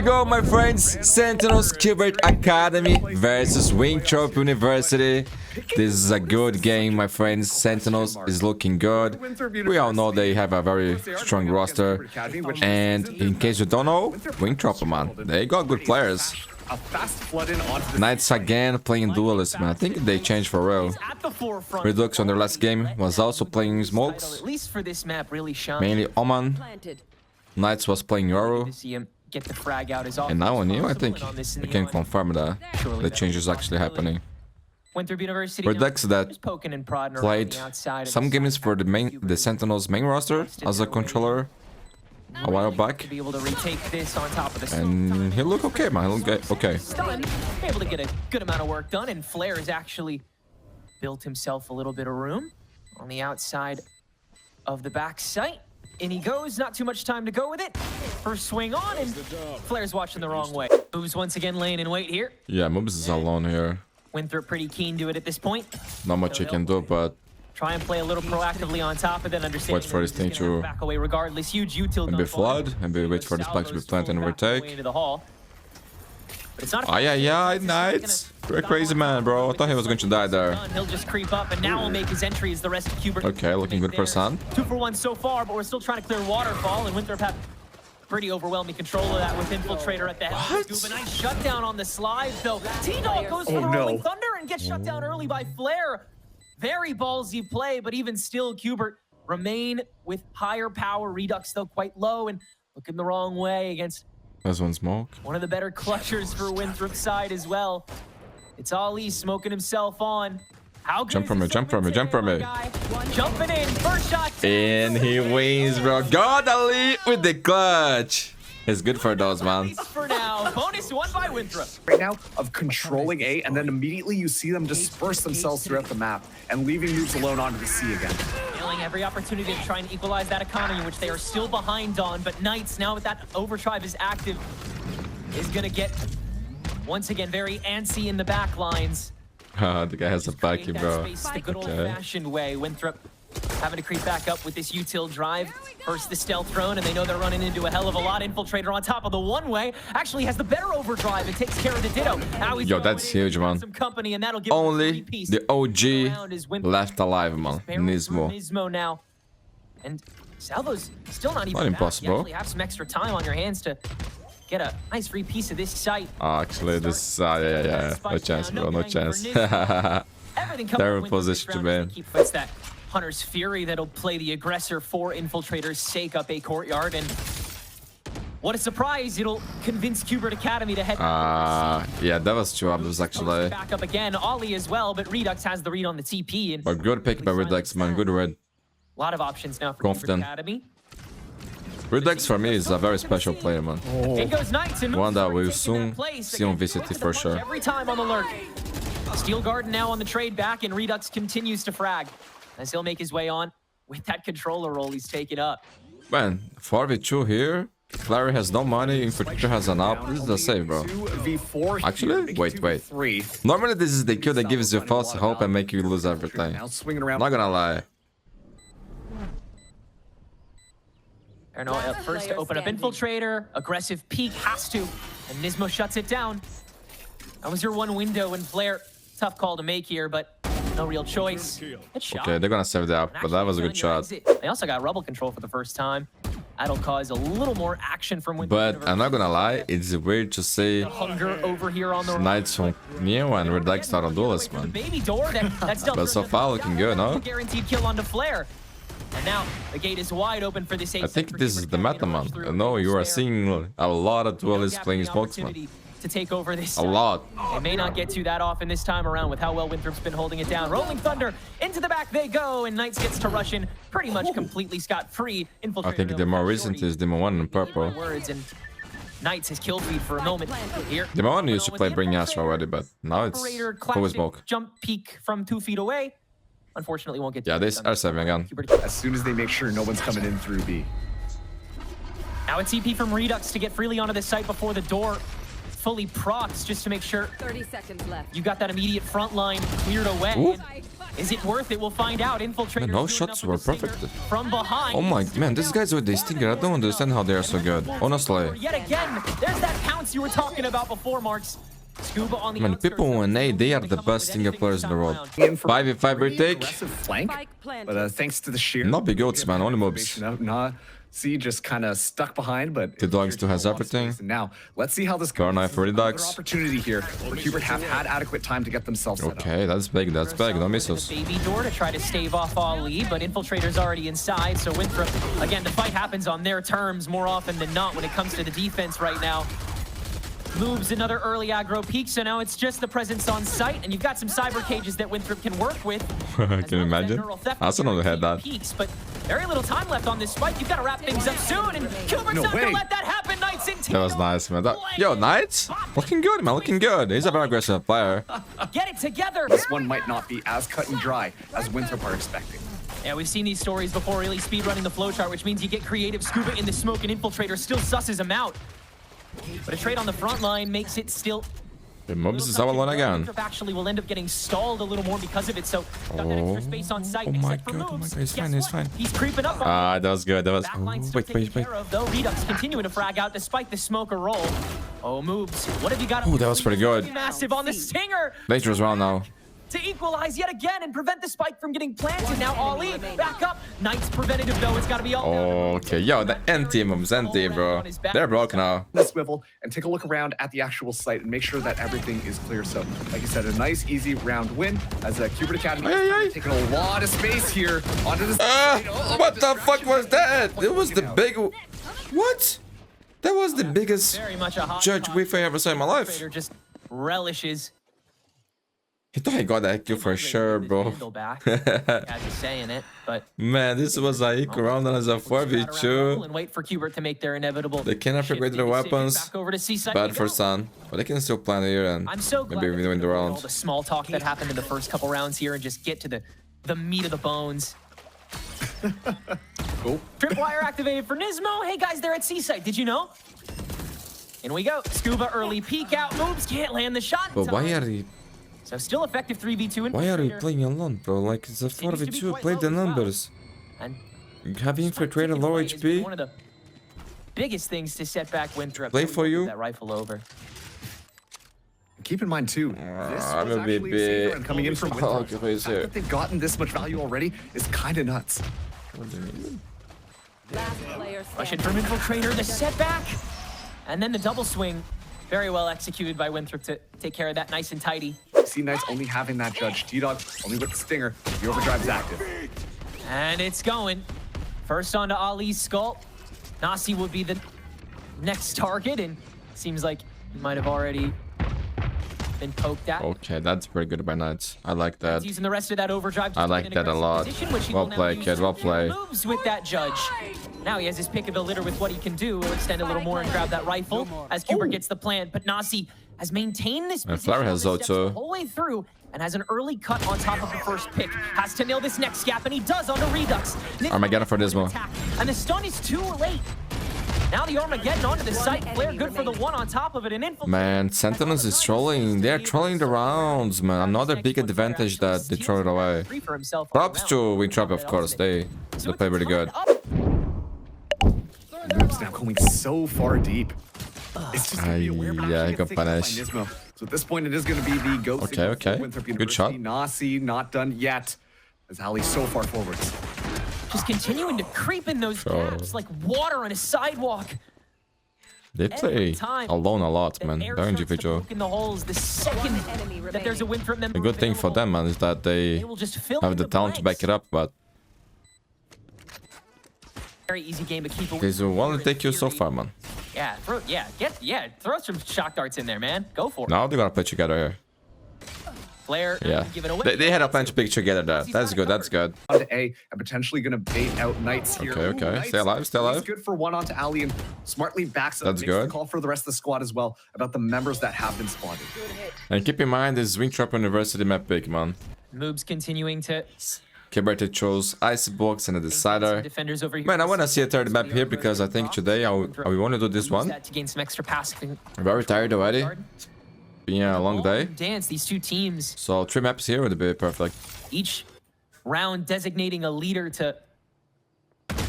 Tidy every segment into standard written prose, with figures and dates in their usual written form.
go, my friends. Sentinels Cubert Academy versus Winthrop University. This is a good game, my friends. Sentinels is looking good. We all know they have a very strong roster. And in case you don't know, Winthrop, man, they got good players. Knights again playing duelists, man. I think they changed for real. Redux on their last game was also playing smokes. Mainly Oman. Knights was playing Yoru. And now on you, I think we can confirm that the change is actually happening. Redux that played some games for the Sentinels main roster as a controller a while back, and he looked okay, man. He looked okay. Able to get a good amount of work done, and Flair has actually built himself a little bit of room on the outside of the back site. And he goes, not too much time to go with it. First swing on, and Flair's watching the wrong way. Moves once again laying in wait here. Yeah, Moves is alone here. Winthrop pretty keen to it at this point. Not much he can do, but try and play a little proactively on top of it, understand. Wait for his thing to back away regardless. Huge util. Maybe flood, maybe wait for the spike to be planted and overtake. Into the hall. But it's not. Yeah, Knights. You're a crazy man, bro. I thought he was going to die there. He'll just creep up, and now will make his entry as the rest of Cubert. Okay, looking good for Sun. 2 for 1 so far, but we're still trying to clear Waterfall, and Winthrop have pretty overwhelming control of that with Infiltrator at the helm. A nice shutdown on the slide, though. T-Dog goes for the Rolling Thunder and gets shut down early by Flair. Very ballsy play, but even still, Cubert remain with higher power. Redux, though, quite low and looking the wrong way against... There's one smoke. One of the better clutchers for Winthrop's side as well. It's Ali smoking himself on. How good jump from me, jump from me, jump from me. Jumping in, first shot. And he wins, bro. God, Ali with the clutch. It's good for those, man. For now, bonus one by Winthrop. Right now, of controlling A, and then immediately you see them disperse themselves throughout the map and leaving moves alone onto the C again. Feeling every opportunity to try and equalize that economy, which they are still behind on. But Knights, now with that overdrive is active, is going to get, once again, very antsy in the back lines. The guy has a backy, bro. The good old-fashioned way. Winthrop having to creep back up with this util drive. First the stealth drone, and they know they're running into a hell of a lot. Infiltrator on top of the one-way actually has the better overdrive and takes care of the ditto. Now he's that's huge, man. Some company, and that'll give only the OG left alive, man. Nismo now. And Salvo's still not even impossible. You actually have some extra time on your hands to get a nice free piece of this site. Actually, this yeah. No chance, bro. No chance. Terrible position to be in. It's that Hunter's Fury that'll play the aggressor for Infiltrator's sake up a courtyard, and what a surprise, it'll convince Cubert Academy to head yeah, that was two others actually. Back up again, Ollie as well, but Redux has the read on the TP. And but good pick by Redux, man. Good read. A lot of options now for Confident. Cubert Academy. Redux for me is a very special player, man. It goes Knights and one that we'll soon see on VCT for sure. Every time on the lurk. Steel Garden now on the trade back, and Redux continues to frag as he'll make his way on with that controller role he's taken up. Man, 4v2 here. Clary has no money, Infiltrator has an up. This is the save, bro. Actually, wait. Normally this is the kill that gives you false hope and make you lose everything. Not gonna lie. First to open up Infiltrator, aggressive peek, has to, and Nismo shuts it down. That was your one window, and Flair, tough call to make here, but no real choice. Okay, they're gonna save the up, but that was a good shot. They also got rubble control for the first time. That'll cause a little more action from Winthrop. But I'm not gonna lie, it's weird to see hunger over here on the Knights from Neo and Redux not on duelist, man. Baby door that's but so far looking good, no? Guaranteed kill onto Flair. And now the gate is wide open for this. I think this is the meta, man. No, you are seeing a lot of duelists playing smokes, man. To take over this. A lot. They may not get to that often this time around with how well Winthrop's been holding it down. Rolling Thunder into the back they go, and Knights gets to rush in pretty much completely scot-free. I think the more recent is Demon 1 in purple. Words, and Knights has kill feed for a moment here. Demon 1 used to play Bring Astro already, but now it's full smoke. Jump peek from 2 feet away. Unfortunately, won't get. Yeah, this R7 again. As soon as they make sure no one's coming in through B. Now it's EP from Redux to get freely onto the site before the door fully procs, just to make sure 30 seconds left. You got that immediate front line cleared away. Is it worth it? We'll find out. Infiltrator. No shots were perfect. From behind. Oh my man, these guys with the stinger, I don't understand how they are so good. Honestly. Yet again, there's that counter. you were talking about before, Marks. Scuba on the Man, people in A, they are the best single players in the world. 5v5 retake. Aggressive flank, but thanks to the sheer... Not big goats, man. Only mobs. See, just kind of stuck behind, but... The dog still has everything. Now, let's see how this Car goes. knife for Redux. Opportunity here, where Cubert have had adequate time to get themselves set up. Okay, that's big. That's big. Don't miss us. Baby door to try to stave off Ali, but Infiltrator's already inside. So Winthrop, again, the fight happens on their terms more often than not when it comes to the defense right now. Moves another early aggro peak, so now it's just the presence on site, and you've got some cyber cages that Winthrop can work with. Can you imagine? I also know they had that. Peaks, but very little time left on this fight. You've got to wrap things up soon, and Cubert's not going to let that happen. Knights and That was nice, man. Yo, Knights? Looking good, man. Looking good. He's a very aggressive player. Get it together. This one might not be as cut and dry as Winthrop are expecting. Yeah, we've seen these stories before, really speedrunning the flowchart, which means you get creative. Scuba in the smoke, and Infiltrator still susses him out. But a trade on the front line makes it still... The mobs is all alone again. Winthrop actually will end up getting stalled a little more because of it, so got that extra space on site. Oh my except for god, moves. he's fine, Guess he's what? fine. He's creeping up on Ah, that was good. That was... Backline Oh, still wait. taken care of, though. Redux continuing to frag out despite the smoker roll. Oh, moves. What have you got? Oh, that was pretty good. Massive on the Stinger. Dangerous round now. To equalize yet again and prevent the spike from getting planted. Now Ali back up. Knight's preventative though. It's got to be all. Okay, yo, the N team moves, N team, bro. They're broke now. The swivel and take a look around at the actual site and make sure that everything is clear. So, like you said, a nice, easy round win as a Cubert Academy is taking a lot of space here onto this. What the fuck was that? It was the big. What? That was the biggest Very much a hot judge whiff I ever saw in my life. Just relishes. He thought he got that kill for sure, bro. Saying it, but Man, this was a equal round as a 4v2. and wait for Cubert to make their inevitable. They can upgrade their weapons. Back over to C-side. Bad for Sun, but they can still plan here and I'm so glad maybe win the all round. the small talk that happened in the first couple rounds here and just get to the meat of the bones. Cool. Tripwire activated for Nismo. Hey guys, they're at C-side. Did you know? In we go. Scuba early peek out moves. Can't land the shot. But why are you? So still effective 3v2. Why are you playing alone, bro? Like it's a 4v2. Play the numbers. And Have Infiltrator low HP? one of the biggest things to set back Winthrop. Play for you. That rifle over. Keep in mind too, this I'm was a bit actually big. safer and coming in from Winthrop. Okay, please The fact here. that they've gotten this much value already is kind of nuts. Russian from Infiltrator, the setback, and then the double swing. Very well executed by Winthrop to take care of that nice and tidy. See Knights only having that judge. T-Dog only with the Stinger. The overdrive's active. And it's going. First onto Ali's skull. Nasi would be the next target, and seems like he might have already been poked at. Okay, that's pretty good by Knights. I like that. He's using the rest of that overdrive. I like that a lot. Well played, kid. Well played. Moves with that judge. Now he has his pick of the litter with what he can do. He'll extend a little more and grab that rifle as Cubert gets the plan. But Nasi has maintained this And position Flower has on the steps Zoto. the whole way through and has an early cut on top of the first pick. Has to nail this next gap, and he does on the Redux. Armageddon for Dismal. And the stun is too late. Now the Armageddon onto the site. Flare good for the one on top of it. An Infiltrator. Man, Sentinels is trolling. They're trolling the rounds, man. Another big advantage that they throw it away. Free for himself on Props the round. to Winthrop, of course. They play really good. Moves now going so far deep. It's just gonna be a weird match yeah, to he get got taken by punished. Nismo. So at this point, it is going to be the go. Okay, okay. Good shot. Nasi not done yet. As Ali's so far forwards. Just continuing to creep in those Sure. gaps like water on a sidewalk. They play alone a lot, man. They're individual. In the holes the second that there's a Winthrop member The good thing for them, man, is that they will just fill have in the talent to back it up, but very easy game to keep away. they will only take you so far, man. Yeah, throw some shock darts in there, man. Go for it. Now they're gonna play together here. Flare, Yeah. give it away. They had a plan to pick together there. That's good, that's good. Onto A and potentially going to bait out Knights here. Okay, okay. Knights, Stay alive, stay alive. he's good for one onto Ali and smartly backs up. That's makes the good. call for the rest of the squad as well about the members that have been spotted. And keep in mind this Winthrop University map pick, man. Moves continuing to Cubert chose Icebox and a Decider. defenders over here. Man, I want to see a third map here because I think today I want to do this one. To gain some extra passing. I'm very tired already. Being a long day. Dance, these two teams, So 3 maps here would be perfect. each round designating a leader to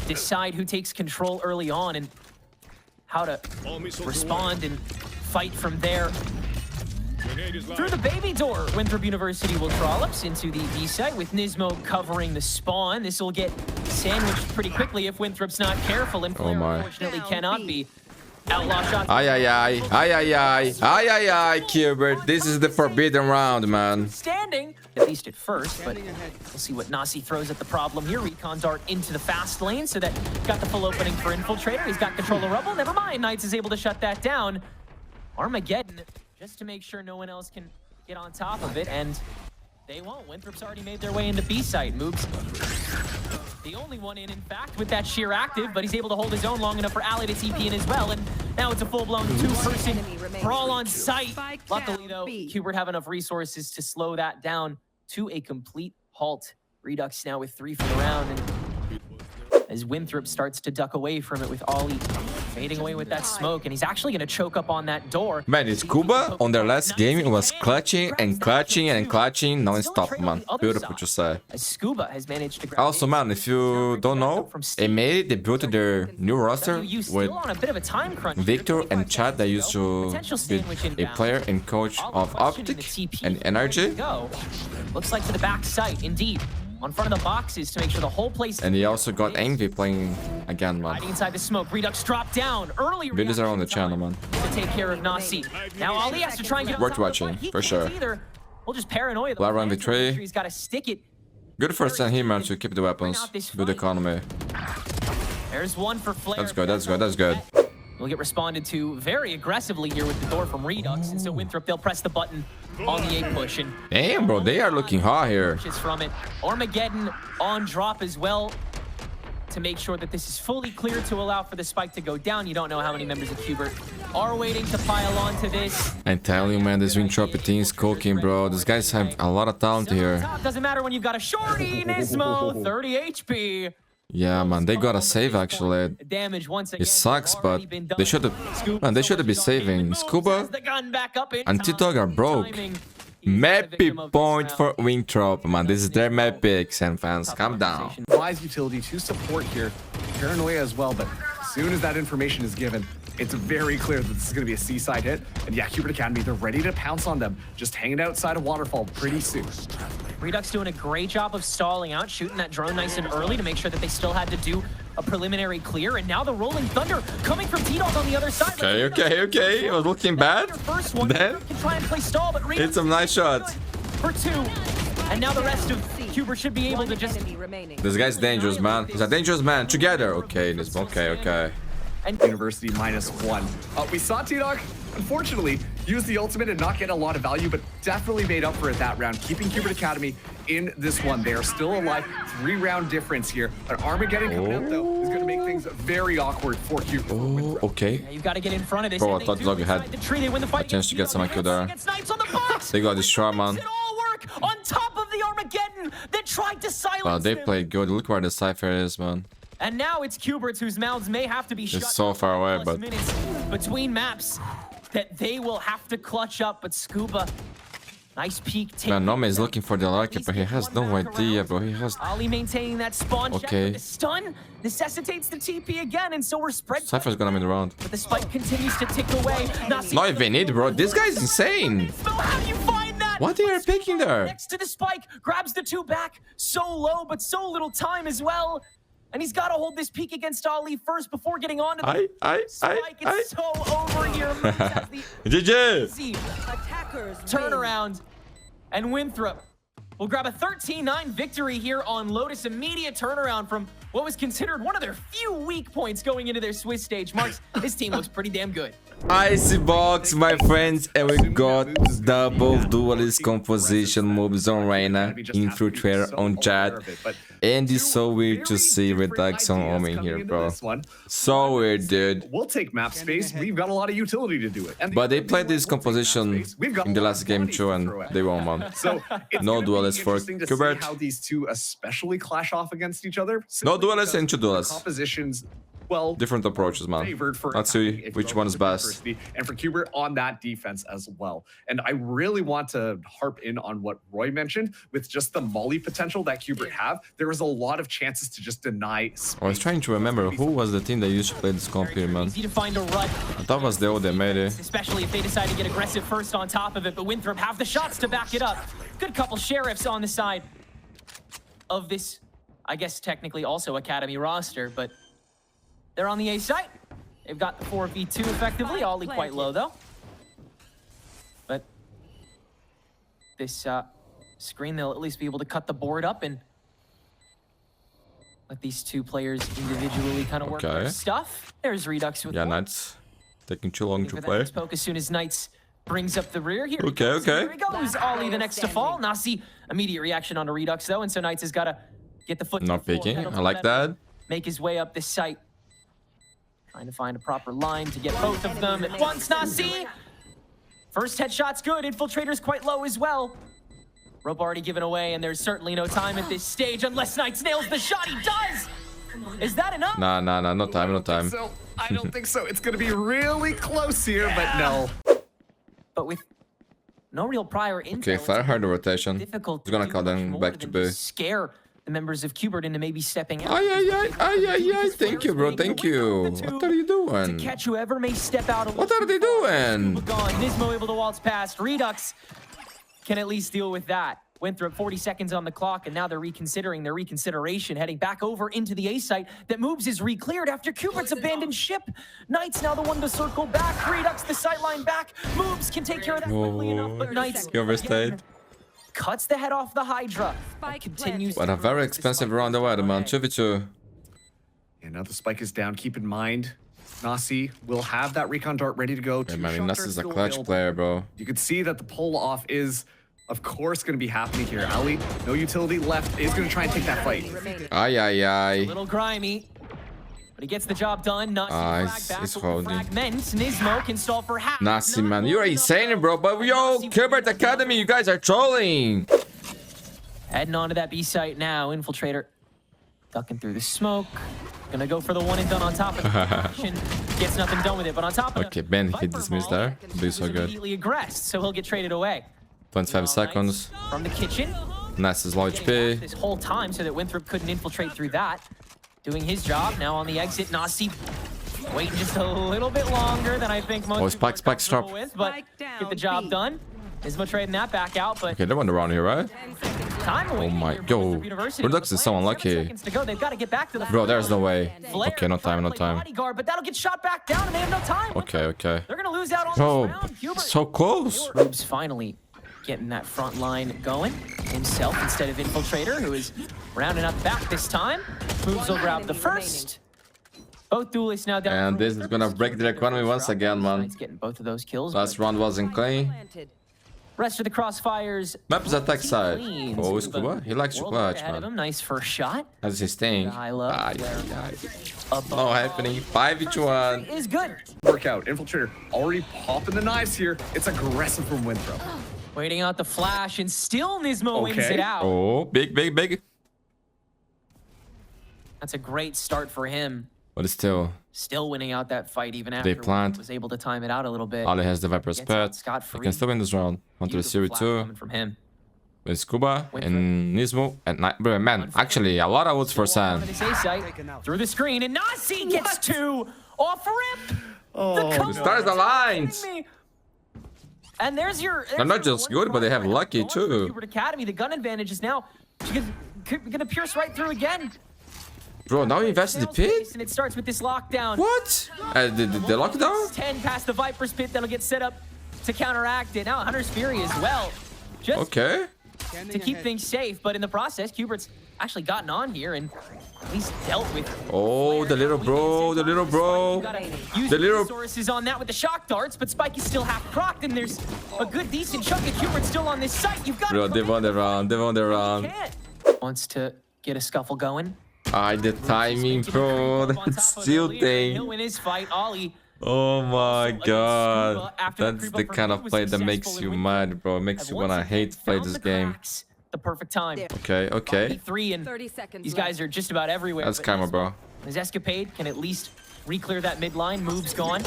decide who takes control early on and how to respond and fight from there. Through the baby door, Winthrop University will trollops into the B site with Nismo covering the spawn. This will get sandwiched pretty quickly if Winthrop's not careful, and Flare unfortunately cannot be. Outlaw shots. Ay, Cubert. This is the forbidden round, man. Standing, at least at first, but we'll see what Nasi throws at the problem here. Recon dart into the fast lane, so that got the full opening for Infiltrator. He's got control of Rubble. Never mind, Knights is able to shut that down. Armageddon, just to make sure no one else can get on top of it, and they won't. Winthrop's already made their way into B site. Moves the only one in fact, with that sheer active, but he's able to hold his own long enough for Ali to TP in as well, and now it's a full-blown two-person brawl on site. Luckily, though, Cubert have enough resources to slow that down to a complete halt. Redux now with 3 for the round, and as Winthrop starts to duck away from it with Ollie fading away with that smoke, and he's actually going to choke up on that door. Man, it's Cuba on their last game. It was clutching and clutching and clutching non-stop, man. Beautiful to say. Scuba has managed to Also, man, if you don't know, they built their new roster with Victor and Chad. They used to be a player and coach of Optic and Energy. Looks like to the back site, indeed. On front of the boxes to make sure the whole place. And he also got Envy playing again, man. Hiding inside the smoke. Redux dropped down early. Videos are on the channel, man. To take care of Nasi. Now Ollie has to try and get worth watching, for sure. We'll just paranoia. Valorant V3. He's got to stick it. Good first time here, man, to keep the weapons. Good economy. There's one for Flare. That's good, that's good, that's good. We'll get responded to very aggressively here with the door from Redux, and so Winthrop, they'll press the button on the A push. And damn, bro, they are looking hot here. From it. Armageddon on drop as well to make sure that this is fully clear to allow for the spike to go down. You don't know how many members of Cubert are waiting to pile onto this. I tell you, man, this Winthrop team is cooking, bro. These guys have a lot of talent here. Doesn't matter when you've got a shorty, Nismo, 30 HP. Yeah, man, they got a save actually. Damage once again. It sucks, but they should have. Man, they should have been saving Scuba and T-Dog are broke. Map point for Winthrop, man. This is their map pick, Sen fans. Calm down. Wise utility to support here. Paranoia as well, but as soon as that information is given, it's very clear that this is going to be a seaside hit. And yeah, Cubert Academy, they're ready to pounce on them. Just hanging outside of Waterfall pretty soon. Redux doing a great job of stalling out, shooting that drone nice and early to make sure that they still had to do a preliminary clear. And now the Rolling Thunder coming from T-Dog on the other side. Okay. It was looking bad. Then can try and play stall, but it's some nice shots. For 2. And now the rest of Cubert should be able to just... This guy's dangerous, man. He's a dangerous man. Together. Okay, okay. And University -1. We saw T-Dog, unfortunately, use the ultimate and not get a lot of value, but definitely made up for it that round, keeping Cubert Academy in this one. They are still alive. 3-round difference here. An Armageddon coming out, though, is going to make things very awkward for Cubert. Oh, okay. Yeah, you've got to get in front of this. Bro, I thought Dog had a chance to get some IQ there. They got destroyed, man. On top of the Armageddon that tried to silence Wow, they played good. Look where the Cypher is, man. And now it's Cubert's, whose mouths may have to be shut. It's so far away, but minutes between maps that they will have to clutch up. But Scuba, nice peek. Man, Nome is looking for the Larkin, but he has no idea, bro. He has. Ollie maintaining that spawn check. The stun necessitates the TP again, and so we're spread. Cypher's gonna win the round. But the spike continues to tick away. Not even it, bro. This guy's insane. How do you find that? What are you picking there? Next to the spike, grabs the 2 back. So low, but so little time as well. And he's got to hold this peak against Ali first before getting on to the spike. It's so over here. GG! Turnaround. And Winthrop will grab a 13-9 victory here on Lotus. Immediate turnaround from what was considered one of their few weak points going into their Swiss stage. Marks, this team looks pretty damn good. Icy box, my friends, and we got double duelist composition moves on Reyna, Infiltrator on Chad, and it's so weird to see Redux on Omen here, bro. So weird, dude. We'll take map space. We've got a lot of utility to do it. But they played this composition in the last game too, and they won, man. So no duelists for Cubert. How these two especially clash off against each other. No duelists and 2 duelists. Compositions well, Different approaches, man. favored for Let's see attacking if which you one go is with the best. diversity, and for Cubert on that defense as well. And I really want to harp in on what Roy mentioned with just the molly potential that Cubert have. There was a lot of chances to just deny space. I was trying to remember who was the team that used to play this comp here, man. Easy to find a rut, I thought it was the old they made it. especially if they decide to get aggressive first on top of it, but Winthrop have the shots to back it up. Good couple sheriffs on the side of this, I guess technically also Academy roster, but they're on the A site. They've got the 4v2 effectively, Ollie quite low though. But this screen, they'll at least be able to cut the board up and let these two players individually kind of work their stuff. There's Redux with Yeah, one. Knights taking too long to For that play. next poke as soon as Knights brings up the rear. Here Okay, okay. Here he goes. Ollie the next to fall. Nasi, immediate reaction onto Redux though, and so Knights has got to get the foot. Not to the floor, peeking. pedal I to like the metal, that. Make his way up this site. Trying to find a proper line to get both of them at once. Nasi! First headshot's good. Infiltrator's quite low as well. Rope already given away, and there's certainly no time at this stage unless Knights nails the shot. He does! Is that enough? Nah, no time, no time. So I don't think so. It's going to be really close here, but no. But with no real prior intel, Okay, fire hard rotation. difficult He's gonna do call much them more back than to B. just scare the members of Cubert into maybe stepping out. Ay. Thank you, bro. Thank you. What are you doing? To catch whoever may step out. What are they doing? Gone. Nismo able to waltz past. Redux can at least deal with that. Winthrop 40 seconds on the clock, and now they're reconsidering their reconsideration, heading back over into the A site. That moves is re-cleared after Cubert's abandoned ship. Knights now the one to circle back. Redux the sightline back. Moves can take care of that quickly enough, but Knights You overstayed. cuts the head off the Hydra. And continues. What a very expensive round of weather, man. 2v2. And now the spike is down. Keep in mind, Nasi will have that recon dart ready to go. Yeah, Two man, shots Ness are is a still clutch available. player, bro. You could see that the pull off is, of course, going to be happening here. Ali, no utility left, is going to try and take that fight. Ay. Little grimy, but he gets the job done. Nasi it's- frag back it's with holding. fragments. Nismo can stall for half. Nasi, Not man. You're enough. insane, bro. But yo, Cubert Academy, you guys are trolling. Heading on to that B site now. Infiltrator ducking through the smoke. Gonna go for the one and done on top of the gets nothing done with it, but on top of Okay, Ben hit dismiss there. Be so good. Immediately aggressed, so he'll get traded away. 25 seconds. From the kitchen. Ness is low Getting HP. off this whole time so that Winthrop couldn't infiltrate through that. Doing his job now on the exit. Nasi waiting just a little bit longer than I think most Oh, people are spike, stop. comfortable with, but get the job done. Nismo trading that back out, but Okay, they went around here, right? time away. Oh my- here for yo, Winthrop University. Redux is so 7 unlucky. seconds to go. They've got to get back to the Bro, there's no way. Flare Okay, no time, no trying to play time. bodyguard, but that'll get shot back down, and they have no time. Okay. They're gonna lose out on Bro, this round. Hubert. so close. Rubes finally getting that front line going himself instead of Infiltrator, who is rounding up back this time. Moves will grab the first. Both duelists now down. And for this is gonna break the economy once again, man. Knights getting both of those kills. Last but round wasn't clean. rest of the crossfires. Map is attack side. clean. Oh, Scuba. He likes to World clutch, ahead of man. him. Nice first shot. That's his thing. High low. Above No happening. 5v1. is good. Workout. Infiltrator already popping the knives here. It's aggressive from Winthrop. Waiting out the flash, and still Nismo wins Okay. it out. Oh, big. That's a great start for him. But still, Still winning out that fight even after plant. was able to time it out a little bit. Ali has the Viper's Gets out pet. scot-free. He can still win this round. On to the Beautiful Series flash 2 coming from him. with Scuba and Nismo. And bro, man, actually, a lot of votes for Sam. This A site, through the screen, and Nasi gets two off rip. Oh, the stars aligned. And there's your. They're not just good, but they have lucky too. Hubert Academy, the gun advantage is now gonna pierce right through again. Bro, now he invests in the pit? And it starts with this lockdown. What? The lockdown? 10 past the Viper's pit that'll get set up to counteract it. Now Hunter's Fury as well. Just Okay. to keep things safe, but in the process, Cubert's actually gotten on here and at least dealt with. Oh, the little bro, the little bro. Use The little- resources on that with the shock darts, but Spike is still half procced, and there's a good, decent chunk of Cubert still on this site. You've got Bro, they won the round. They won the round. Wants to get a scuffle going. The timing, bro. That's still He'll thing. win his fight. Ollie. Oh my So, god. after the That's creep the up kind from of me was play that makes successful you in mad, bro. It makes you Once wanna again, hate to play found this the game. cracks. The perfect time. Okay. E3 and 30 seconds these guys are just about everywhere. That's but karma, bro. His escapade can at least re-clear that mid line. Move's gone.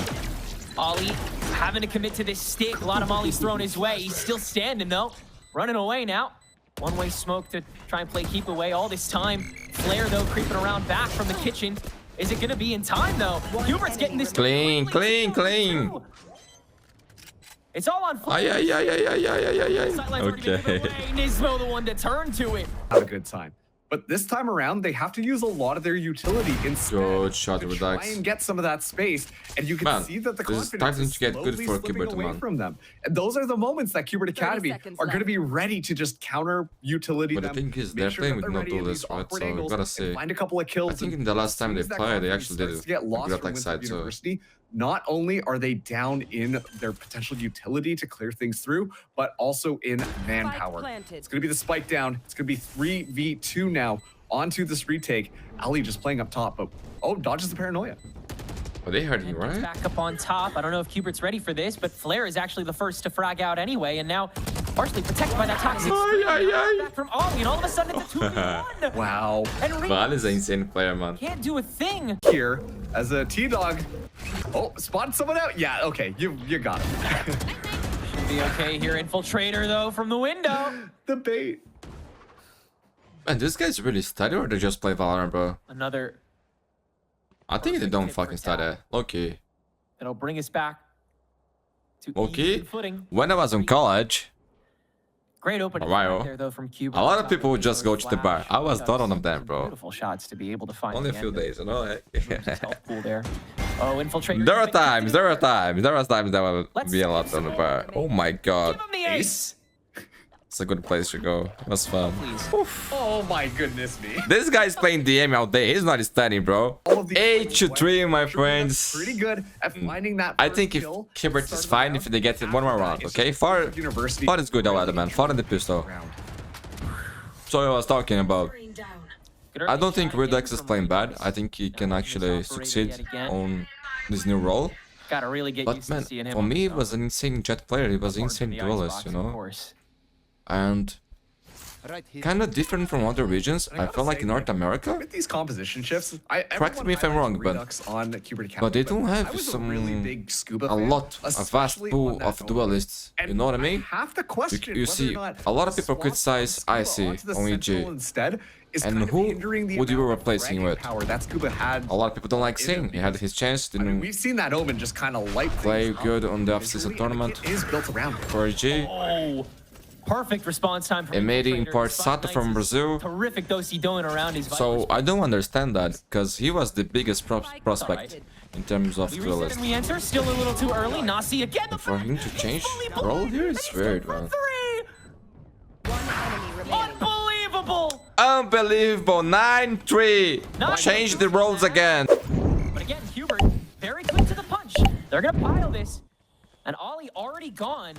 Ollie having to commit to this stick. A lot of mollies thrown his way. He's still standing though. Running away now. One-way smoke to try and play keep away all this time. Flare though creeping around back from the kitchen. Is it gonna be in time though? Cubert's getting this Clean. It's all on Flare. Okay. Nismo the one to turn to it. Have a good time. But this time around, they have to use a lot of their utility instead Good shot, to Redux. try and get some of that space. And you can see that the this is confidence is starting to get good slowly for slipping Cubert, away man. from them. And those are the moments that Cubert Academy are going to be ready to just counter utility But the them. thing is, make they're sure playing that with they're no ready in duelists, these right? awkward So angles gotta and say, find a couple of kills. I think And in the last as time soon they as that played, they confidence actually did starts to get lost good for attack Winthrop side, so- University, not only are they down in their potential utility to clear things through, but also in manpower. It's going to be the spike down. It's going to be 3v2 now onto this retake. Ali just playing up top, but dodges the paranoia. But they heard you, And right? gets back up on top. I don't know if Cubert's ready for this, but Flare is actually the first to frag out anyway, and now partially protected by that toxic screen. Back from Ollie, and all of a sudden it's a 2v1. Wow. And Val is an insane player, man. can't do a thing. Here as a T-Dog. Oh, spotted someone out? Yeah, okay, you got it. Should be okay here. Infiltrator though from the window. The bait. Man, this guy's really study or they just play Valorant, bro? Another I think they don't tip for fucking study. Okay. that'll bring us back to Okay. even footing. When I was in college, Great opening Wow. right there though from Cubert. a lot of people would just go to the bar. I was not one of them, bro. Beautiful shots to be able to find. Only a the few end of days, you know? his health pool there. Oh, Infiltrator. There are times there would be a lot on the bar. Oh my god. Give him the ace. It's a good place to go. It was fun. Please. Oh my goodness me. This guy's playing DM all day. He's not studying, bro. All of these 8-3, my Cubert friends. Pretty good at finding that I first think if kill. Cubert is Started fine out. if they get it one more round, It's okay? Far University. is good, though, man. Far in the pistol. Round. So I was talking about. Good I early don't think shot Redux again is from playing bad. Redux. I think he can actually succeed on this new role. Gotta really get But used man, to seeing him. for on me, the he was an insane jet player. He was an boards in insane the duelist, icebox, you of know? course. And kind of different from other regions. I felt like in North America, With these composition shifts, Correct me if I'm wrong, but- on Cubert Academy, but they don't I have was a some really big scuba a fan, lot, a vast especially on pool that of omen. duelists. And You know what I mean? have to question You whether see, or not a lot of people swapping criticize Scuba Icy onto the on EG. Sentinel instead is And kind of who hindering the would you amount of replace him fragging with? power that Scuba had. A lot of people don't like Sing. He had his chance, I mean, didn't we've seen that Omen just kind of light play things up good on the off-season visually, and tournament It is built around it. for EG. Oh, perfect response time from It made it Infiltrator. import Spot Sato from Knights' Brazil. Terrific dose he doing around his So I don't understand that because he was the biggest prospect in terms of we reset duelist. and we enter. Still a little too early. Nasi again. The For him to He's change fully role blind, here and is he's weird, going man. for three. Unbelievable. Unbelievable, 9-3. Change the roles again. But again, Cubert very quick to the punch. They're gonna pile this, and Ollie already gone.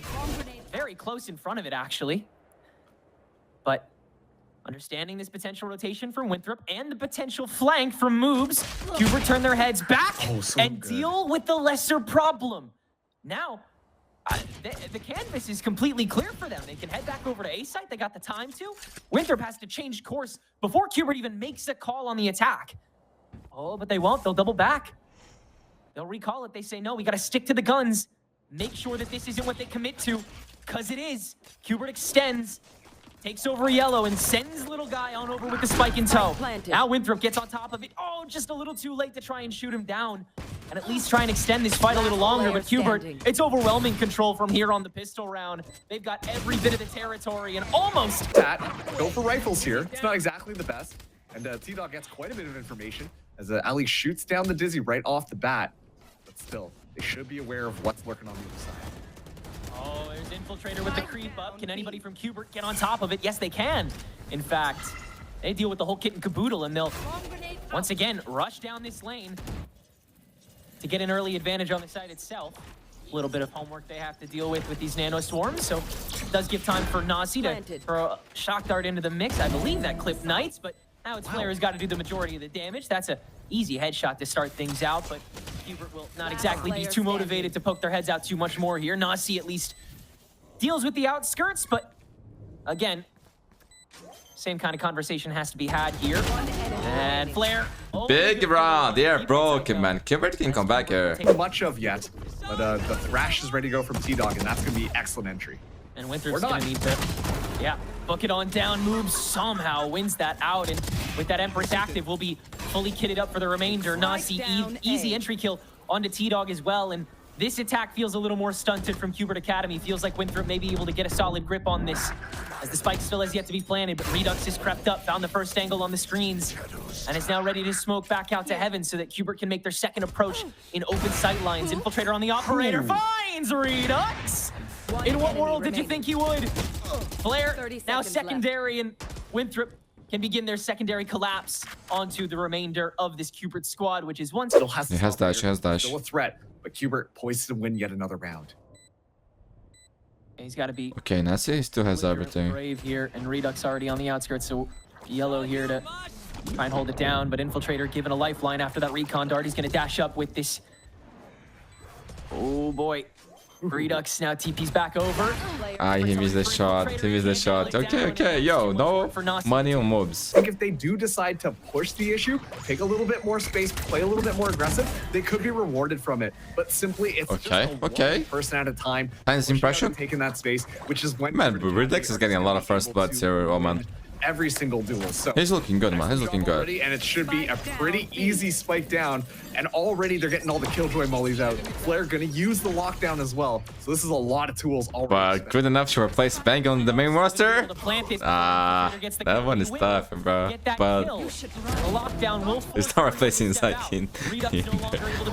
Very close in front of it, actually. But understanding this potential rotation from Winthrop and the potential flank from Moobs, Cubert turn their heads back and good. deal with the lesser problem. Now, the canvas is completely clear for them. They can head back over to A site. They got the time to. Winthrop has to change course before Cubert even makes a call on the attack. Oh, but they won't. They'll double back. They'll recall it. They say, no, we got to stick to the guns. Make sure that this isn't what they commit to, because it is. Cubert extends, takes over yellow, and sends little guy on over with the spike in tow. Now Winthrop gets on top of it. Oh, just a little too late to try and shoot him down, and at least try and extend this fight a little longer. But Cubert, it's overwhelming control from here on the pistol round. They've got every bit of the territory and almost. That go for rifles here. It's not exactly the best. And T-Dog gets quite a bit of information as Ali shoots down the Dizzy right off the bat. But still, they should be aware of what's lurking on the other side. Oh, there's Infiltrator with the creep up. Can anybody from Cubert get on top of it? Yes, they can. In fact, they deal with the whole kit and caboodle, and they'll once again rush down this lane to get an early advantage on the site itself. A little bit of homework they have to deal with these nano swarms, so it does give time for Nasi to throw a shock dart into the mix. I believe that clipped Knights, but now it's Flare's got to do the majority of the damage. That's a easy headshot to start things out, but Cubert will not exactly be too motivated to poke their heads out too much more here. Nasi at least deals with the outskirts, but again, same kind of conversation has to be had here. And Flare. Big round. They are broken, man. Cubert can come back here. Much of yet, but the Thrash is ready to go from T-Dog, and that's going to be excellent entry. And Winthrop's going to need to, book it on down. Moves somehow wins that out, and with that Empress active, we'll be fully kitted up for the remainder. Nasi, easy entry kill onto T-Dog as well, and this attack feels a little more stunted from Cubert Academy. Feels like Winthrop may be able to get a solid grip on this, as the spike still has yet to be planted, but Redux has crept up, found the first angle on the screens, and is now ready to smoke back out to heaven so that Cubert can make their second approach in open sight lines. Infiltrator on the operator finds Redux! In what world did you think he would? Flare now secondary, and Winthrop can begin their secondary collapse onto the remainder of this Cubert squad, which is one... Still has dash, he has dash. Still a threat, but Cubert poised to win yet another round. He's got to be... Okay, Nasi still has everything. Brave here, and Redux already on the outskirts, so Yellow here to try and hold it down, but Infiltrator given a lifeline after that recon dart. He's going to dash up with this... Oh boy. Redux now TP's back over. He missed the shot. He missed the shot. Okay. Yo, no money on mobs. I think if they do decide to push the issue, take a little bit more space, play a little bit more aggressive, they could be rewarded from it. But simply, it's just a one person at a time. TENZ impression? Taking that space, which is when... Man, Redux is getting a lot of first bloods here, oh man. Every single duel. So he's looking good, man. He's looking good. And it should be a pretty easy spike down. And already they're getting all the Killjoy mollies out. Flare gonna use the lockdown as well. So this is a lot of tools already. But good enough to replace Bang on the main roster? That one is tough, bro. But it's not replacing Zykin.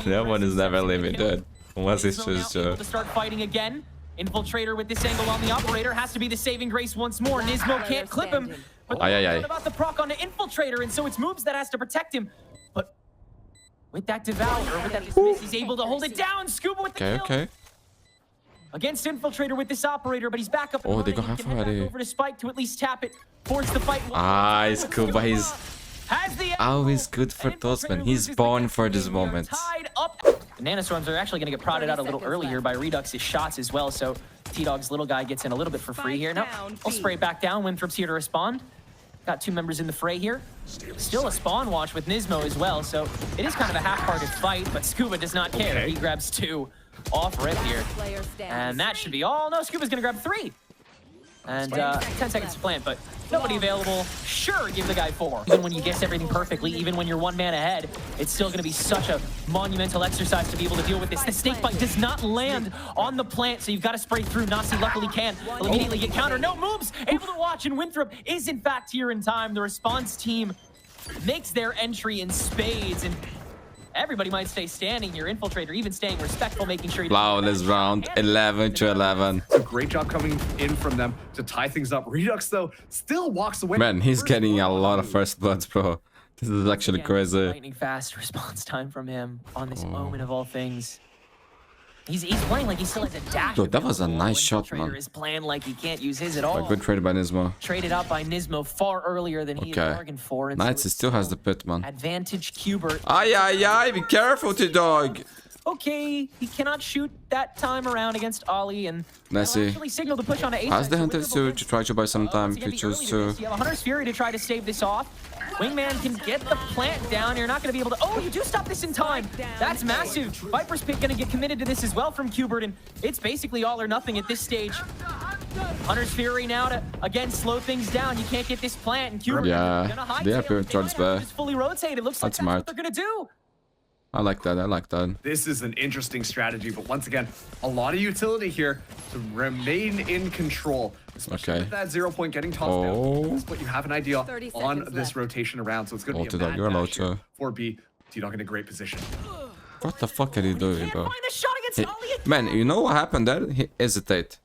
That one is never leaving, dude. Unless it's just... to start fighting again. Infiltrator with this angle on the operator has to be the saving grace once more. Nismo can't clip him. But what about the proc on the Infiltrator? And so it's moves that has to protect him. But with that Devour, with that dismiss, he's able to hold it down. Scuba with the kill. Okay. Against Infiltrator with this operator, but he's back up. Oh, they got half already. Over to Spike to at least tap it. Force the fight. Scuba, he's always good for those, man. He's born for this moment. The Nanostorms are actually going to get prodded out a little earlier by Redux's shots as well, so T-Dog's little guy gets in a little bit for free here. No, I'll spray it back down. Winthrop's here to respond. Got two members in the fray here. Still a spawn watch with Nismo as well, so it is kind of a half-hearted fight, but Scuba does not care. He grabs two off rip here. And that should be all. No, Scuba's going to grab three. And 10 seconds to plant, but nobody available. Sure, give the guy 4. Even when you guess everything perfectly, even when you're 1 man ahead, it's still going to be such a monumental exercise to be able to deal with this. The snake bite does not land on the plant, so you've got to spray through. Nasi luckily can. Will immediately get countered. No moves, able to watch, and Winthrop is in fact here in time. The response team makes their entry in spades, and everybody might stay standing here. Infiltrator even staying respectful, making sure he flawless round, 11-11. It's a great job coming in from them to tie things up. Redux, though, still walks away. Man, he's getting a lot of first bloods, bro. This is actually crazy. Lightning fast response time from him on this moment of all things. He's playing like he still has a dash. Dude, that was a nice shot, man. Is playing like he can't use his at all. A good trade by Nismo. Traded out by Nismo far earlier than he had bargained for. Knights so still has the pit, man. Advantage Cubert. Be careful, T-Dog. Okay, he cannot shoot that time around against Ollie, and Nasi actually signal to push on to has the Hunter to try to buy some time if you choose to. You have a Hunter's Fury to try to stave this off. Wingman can get the plant down. You're not going to be able to... Oh, you do stop this in time. That's massive. Viper's Pick going to get committed to this as well from Cubert, and it's basically all or nothing at this stage. Hunter's Fury now to, again, slow things down. You can't get this plant, and Cubert gonna hide they are towards back. Fully rotated. Looks like that's what they're going to do. I like that. This is an interesting strategy, but once again, a lot of utility here to remain in control. Especially with that 0 point getting tossed down. But you have an idea on this rotation around, so it's going to be a you're allowed to. 4B. T-Dog in a great position. What the fuck are you doing, bro? Man, you know what happened there? He hesitate.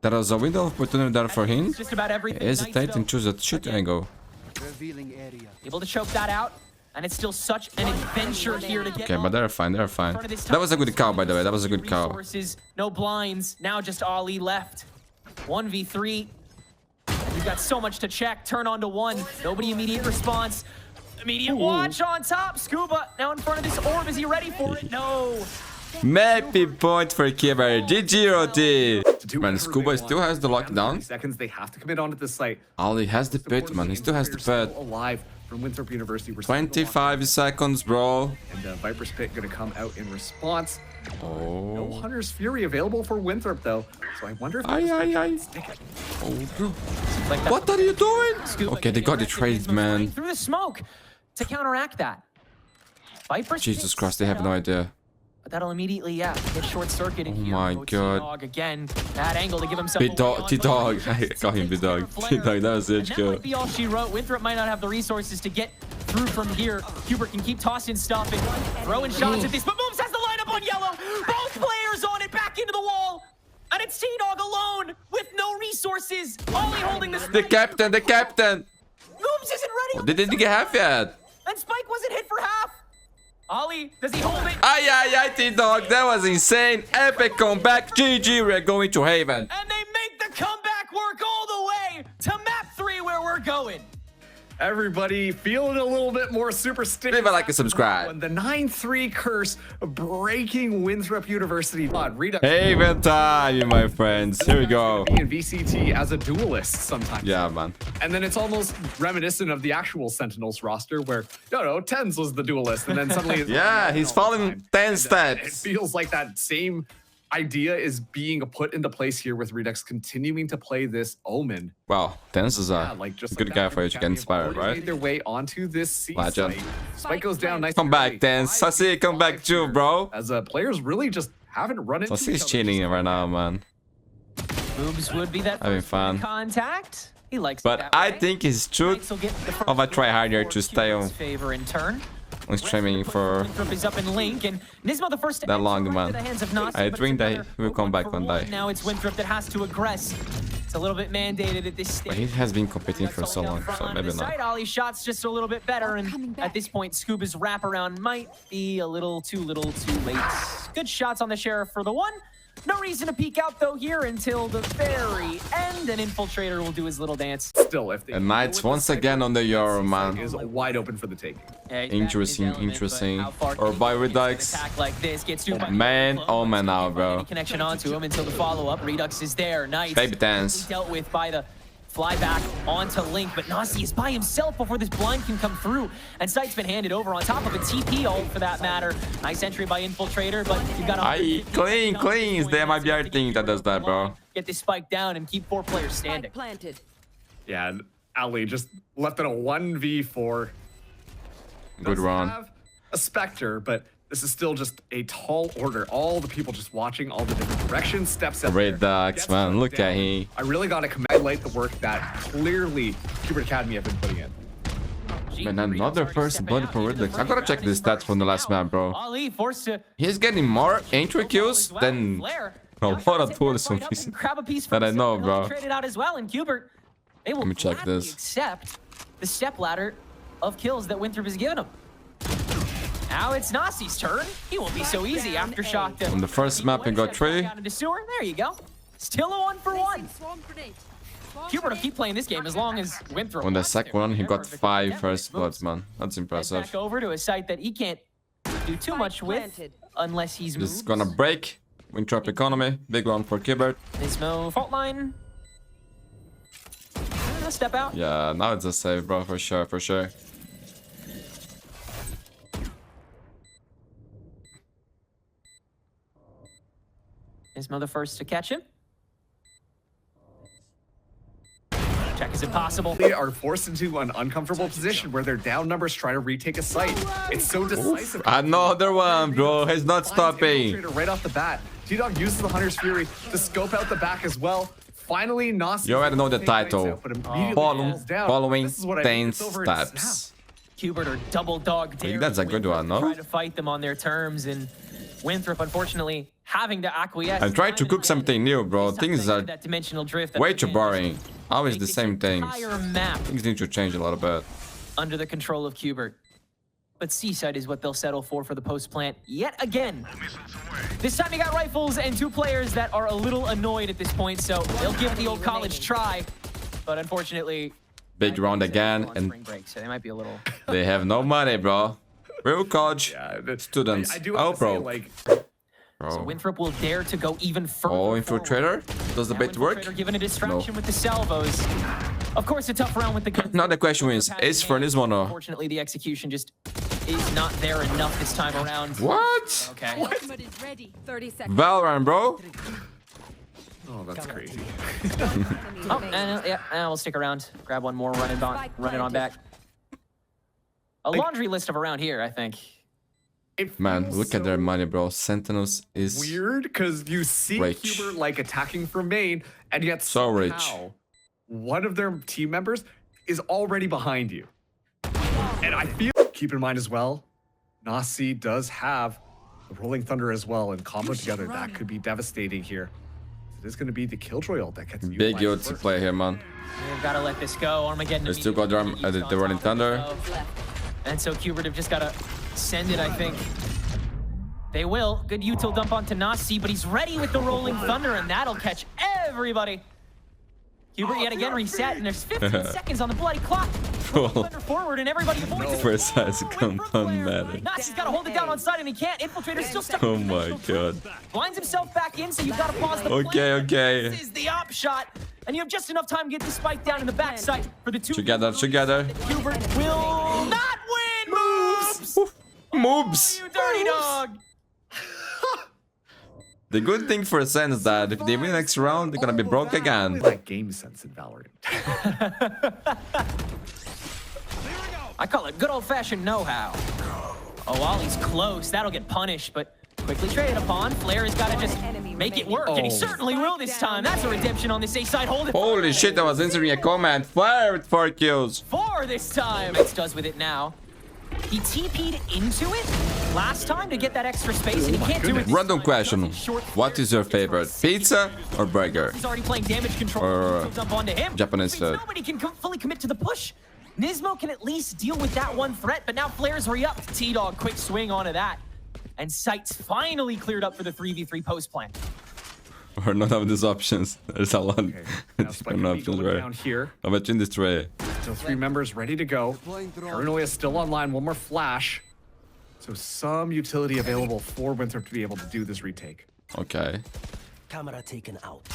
There was a window of opportunity there for him. He hesitate and choose a shit angle. Able to choke that out. And it's still such an adventure here to get. Okay, but they're fine. That was a good cow, by the way. That was a good cow. No blinds. Now just Ali left. 1v3. You've got so much to check. Turn on to 1. Nobody immediate response. Immediate watch on top. Scuba now in front of this orb. Is he ready for it? No. Maybe point for Cubert. GG, Roti. Man, Scuba still has the lockdown. Seconds they have to commit onto the site. Ali has the pit, man. He still has the pit. Alive. from Winthrop University. We're still gonna watch 25 seconds, bro. and Viper's Pit going to come out in response. No Oh. Hunter's Fury available for Winthrop, though. So I wonder if... Aye. Stick it. Oh, bro. Like that- What are you doing? Scuba Okay, they got the getting trade, arrested, man. through the smoke to counteract that. Viper's Jesus Pit Christ, they have set no up, idea. But that'll immediately, get short circuited Oh here. my Go God. T-Dog again. That angle to give himself Big away dog, on T-Dog. both. I call him Big Dog. Flare. T-Dog, that was And it, that go. might be all she wrote. Winthrop might not have the resources to get through from here. Cubert can keep tossing stuff and throwing shots at this, but Moves has the lineup on yellow. Both players on it, back into the wall. And it's T-Dog alone with no resources. Ollie holding the The captain, the captain. Moves isn't ready. They didn't get half yet. And Spike wasn't hit for half. Ollie, does he hold it? Aye, T-Dog. That was insane. Epic comeback. GG, we're going to Haven. And they make the comeback work all the way to map 3 where we're going. Everybody feeling a little bit more superstitious. Leave a like and subscribe. And the 9-3 curse breaking Winthrop University. Redux Haven time, my friends. Here we go. be in VCT as a duelist sometimes. Yeah, man. And then it's almost reminiscent of the actual Sentinels roster where, TENZ was the duelist. And then suddenly... it's Yeah, he's all the falling time. 10 It steps. feels like that same idea is being put into place here with Redux continuing to play this Omen. Wow, TENZ is a good guy for you to get inspired, Made right? their way onto this C Legend. site. Spike goes down. Nice. Come back, TENZ. Sasi, come back too, bro. As players really just haven't run into Sasi's each other. cheating right now, man. Moves would be that Having first fun. contact. He likes it But that I way. think it's true Knights will get the first of a try harder for to stay Cubert's on favor in turn. streaming for Winthrop is up in Link, and Nismo the first to that long, enter right man. to the hands of Nasi, I but think it's they another will come back 1 one for day. Now it's Winthrop that has to aggress. It's a little bit mandated at this stage. But he has been competing for so long, so maybe not. Side Ollie shots just a little bit better, and at this point, Scuba's wraparound might be a little too late. Good shots on the Sheriff for the one. No reason to peek out though here until the very end. An Infiltrator will do his little dance. Still, if they And Knights once again on the Euro, man. is wide open for the taking. Yeah, he's Interesting, back in his element, interesting. but how far Or can by he Redux. attack like this? Gets through by Man, Close. oh man now, Any bro. connection onto him until the follow-up. Redux is there. Nice. Baby TENZ. Dealt with by the fly back onto Link, but Nasi is by himself before this blind can come through. And Sight's been handed over on top of a TP ult for that matter. Nice entry by Infiltrator, but you've got Aye, clean. There might be other thing that does that, bro. Get this spike down and keep 4 players standing. Planted. Yeah, and Ali just left it a 1v4. Good Does run. have a Spectre, but this is still just a tall order. All the people just watching all the different directions, steps up there, Redux, gets man. put Look down. at him. I really got to highlight the work that clearly Cubert Academy have been putting in. Man, another first blood for Redux. I gotta check the stats from the last map, bro. Ali forced to He's getting more entry kills than a lot of tools from that I know, bro. Traded out as well, and Cubert, they will Let me check gladly this. accept the step ladder of kills that Winthrop has given him. Now it's Nasi's turn. He won't be so easy. Aftershock to On the first map, he got 3. Down into sewer. There you go. Still a 1 for 1. Cubert will keep playing this game as long as Winthrop. On the wants second to. one, he got Perfect. 5 Yeah, first moves. bloods, man. That's impressive. Back over to a site that he can't do too much with planted. unless he's This is moved. gonna break Winthrop economy. Big one for Cubert. Nismo fault line. Step out. Yeah, now it's a save, bro, for sure, for sure. Nismo the first to catch him. Check is impossible. They are forced into an uncomfortable position where their down numbers try to retake a site. It's so decisive. Another one, bro. He's not stopping. Right off the bat. T-Dog uses the Hunter's Fury to scope out the back as well. Finally, Nasi. You already know the title. Following This is what I 10 mean. It's over in steps. snap. Cubert or double dog dare. that's a good one, no? Try to fight them on their terms, and Winthrop, unfortunately, having to acquiesce. I'm trying to cook something new, bro. Things are that dimensional drift that way we too managed boring. to Always make the this same things. entire map Things need to change a little bit. under the control of Cubert. But Seaside is what they'll settle for the post plant yet again. This time you got rifles and 2 players that are a little annoyed at this point, so they'll give the old college try. But unfortunately, Big round again, on and spring break, so they might be a little. they have no money, bro. Real college students. I do Oh, have to say, bro. like, So Bro. Winthrop will dare to go even further. Oh, forward. Infiltrator? Does the Now bait work? Infiltrator given a distraction with the salvos. Of course, a tough round with the guns. Now the question is Furnace one or? Unfortunately, the execution just is not there enough this time around. What? Okay. Ultimate is ready. 30 seconds. Valorant, bro. Oh, that's crazy. Oh, and yeah, and we'll stick around. Grab one more, run it on back. A laundry list of around here, I think. Man, look at their money, bro. Sentinels is Weird, because you see rich. Cubert like attacking from main, and yet So rich. somehow one of their team members is already behind you. And I feel, keep in mind as well, Nasi does have the Rolling Thunder as well, and combo together, that could be devastating here. It is going to be the Killjoy ult that gets big utilized UT first. play here, man. We've got to let this go. Armageddon. They still got the Rolling Thunder. And so Cubert have just got to send it, I think. They will. Good util dump onto Nasi, but he's ready with the Rolling Thunder, and that'll catch everybody. Cubert yet again reset, and there's 15 seconds on the bloody clock. Rolling Thunder forward, and everybody avoids it. First has come on, man. Nasi's got to hold it down on side, and he can't. Infiltrator's still stuck. Oh my god. Blinds himself back in, so you've got to pause the Okay, play. okay. This is the op shot, and you have just enough time to get the spike down in the backside for the two. Together. Cubert will not win. Moves. Moves. You dirty dog. The good thing for Sen is that if they win next round, they're gonna be broke again. Like game sense in Valorant. I call it good old-fashioned know-how. Oh, Ollie's close. That'll get punished, but quickly traded upon. Flair has got to just make it work, and he certainly will this time. That's a redemption on this A-side. Hold it. Holy shit, I was answering a comment. Fire with 4 kills. 4 this time. Next does with it now. He TP'd into it last time to get that extra space, and he can't do it. Random question. What is your favorite? Pizza or burger? He's already playing damage control. Or Dump onto him. Japanese food. Nobody can fully commit to the push. Nismo can at least deal with that one threat, but now Flair's re-upped. T-Dog, quick swing onto that. And Sight's finally cleared up for the 3v3 post plan. Or none of these options. There's a lot. Okay, now It's Spike none will be options, going right? down here. How about in this tray? Still 3 members ready to go. Paranoia still online. One more flash. So some utility available for Winthrop to be able to do this retake. Okay. Camera taken out.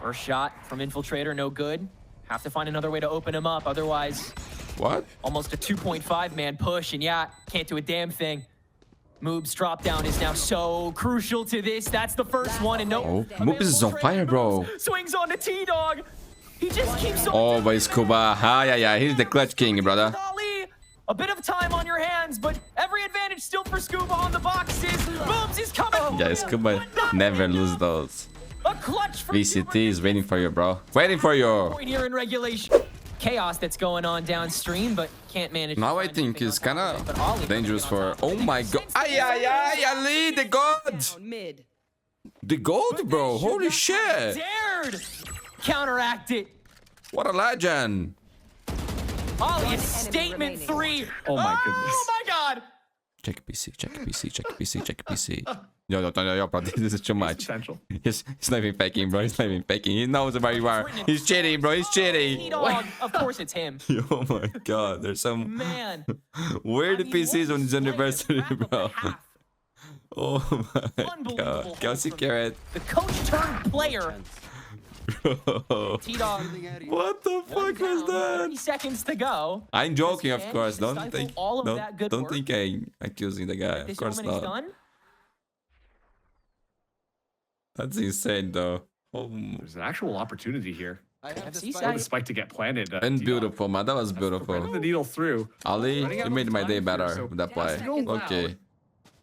First shot from Infiltrator, no good. Have to find another way to open him up, otherwise What? almost a 2.5 man push, and yeah, can't do a damn thing. Moob's drop down is now so crucial to this. That's the first one, and no. Oh, Moobs is on fire, bro. Swings on to T-Dog. He just keeps on. Oh, by Scuba. Ah, yeah. He's the clutch king, brother. Ali, a bit of time on your hands, but every advantage still for Scuba on the boxes. Moobs is coming. Yeah, Scuba never lose those. A clutch for VCT is waiting for you, bro. Waiting for you. point here in regulation. Chaos that's going on downstream, but can't manage. Now I think it's kind of dangerous for... Oh my god. Ay, Ali, the god. Mid. The gold, bro. Holy shit. Dared counteract it. What a legend. Ollie, a statement 3. Oh my goodness. Oh my god. Check PC, check PC, check PC, check PC. Yo, bro, this is too much. Potential. He's not even faking, bro. He's not even faking. He knows where you are. He's cheating, bro. He's cheating. T-Dog, of course it's him. Oh my god, there's some Man. weird PCs on his anniversary, bro. Oh my Unbelievable. god. Kelsey Carrot. The coach turned player. Bro. T-Dog. What the fuck was 30 that? seconds to go. I'm joking, of Man, course. stifle Don't think all of that good don't work. think I'm accusing the guy. Of This course moment is not. done. That's insane, though. Oh, There's an actual opportunity here. FC For the side. spike to get planted. and beautiful, man. That was Running beautiful. the needle through. Ali, Running out you of made my time day here, better so with that play. has to go loud. Okay.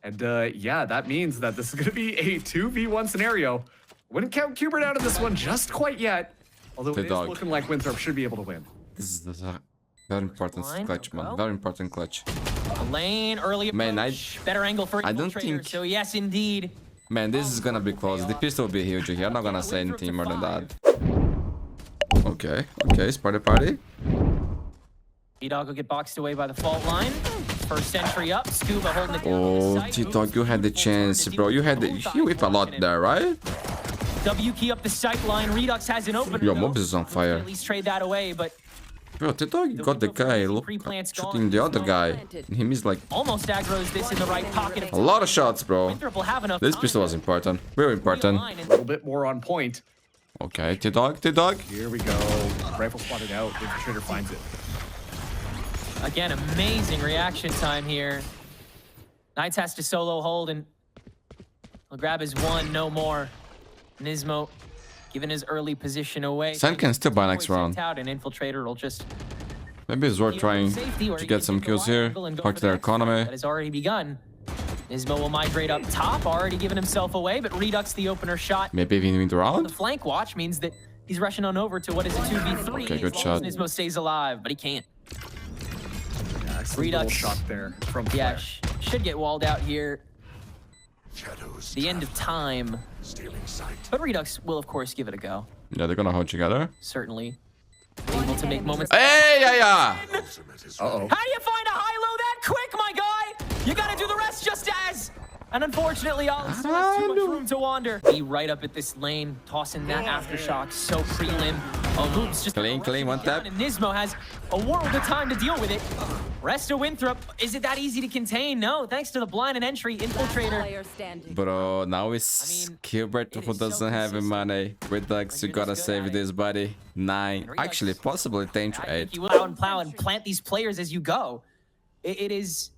And yeah, that means that this is going to be a 2v1 scenario. Wouldn't count Cubert out of this one just quite yet. Although it is T-Dog. looking like Winthrop should be able to win. This is a very important Line, clutch, man. well. Very important clutch. Lane, early Man, approach. Better angle for I don't Infiltrator, think- so yes, indeed. Man, this is gonna be close. The pistol will be huge here. I'm not gonna say anything more than that. Okay, party. T-Dog will get boxed away by the fault line. First sentry up. Scuba holding it down. Oh, Sight. T-Dog, you had the chance, bro. You had the... You whip a lot there, right? W key up the sight line. Redux has an opener. Yo, though. Mobs is on fire. At least trade that away, but Bro, T-Dog got the guy. Look, shooting the other guy. He missed like almost aggroes this in the right pocket. a lot of shots, bro. Winthrop will have enough This time. pistol was important. Very important. Line and A little bit more on point. Okay, T-Dog, T-Dog. Here we go. Rifle spotted out. Infiltrator finds it. Again, amazing reaction time here. Knights has to solo hold and he'll grab his one, no more. Nismo giving his early position away. Sen can still buy next round. Out, and Infiltrator will just Maybe it's worth trying to get some kills here. Talk to their economy. that has already begun. Nismo will migrate up top, already giving himself away, but Redux the opener shot. Maybe even win the The round? flank watch means that he's rushing on over to what is a 2v3. Okay, good as long shot. as Nismo stays alive, but he can't. Excellent Redux. little shot there from Yeah, Flare. should get walled out here. The end of time. But Redux will, of course, give it a go. Yeah, they're gonna hold together. Certainly. Able to make moments. Hey, yeah, yeah. Uh-oh. How do you find a high-low that quick, my guy? You gotta do the rest just as. And unfortunately, Ollie still has too much room to wander. He right up at this lane, tossing that aftershock so prelim. Oh, Moob's just Clean, one tap. And Nismo has a world of time to deal with it. Rest of Winthrop, is it that easy to contain? No, thanks to the blind and entry Infiltrator. Player standing. Bro, now it's Cubert who doesn't have any money. Redux, you gotta save this, buddy. 9. Actually, possibly 10 to I 8. think you will plow and plant these players as you go. It is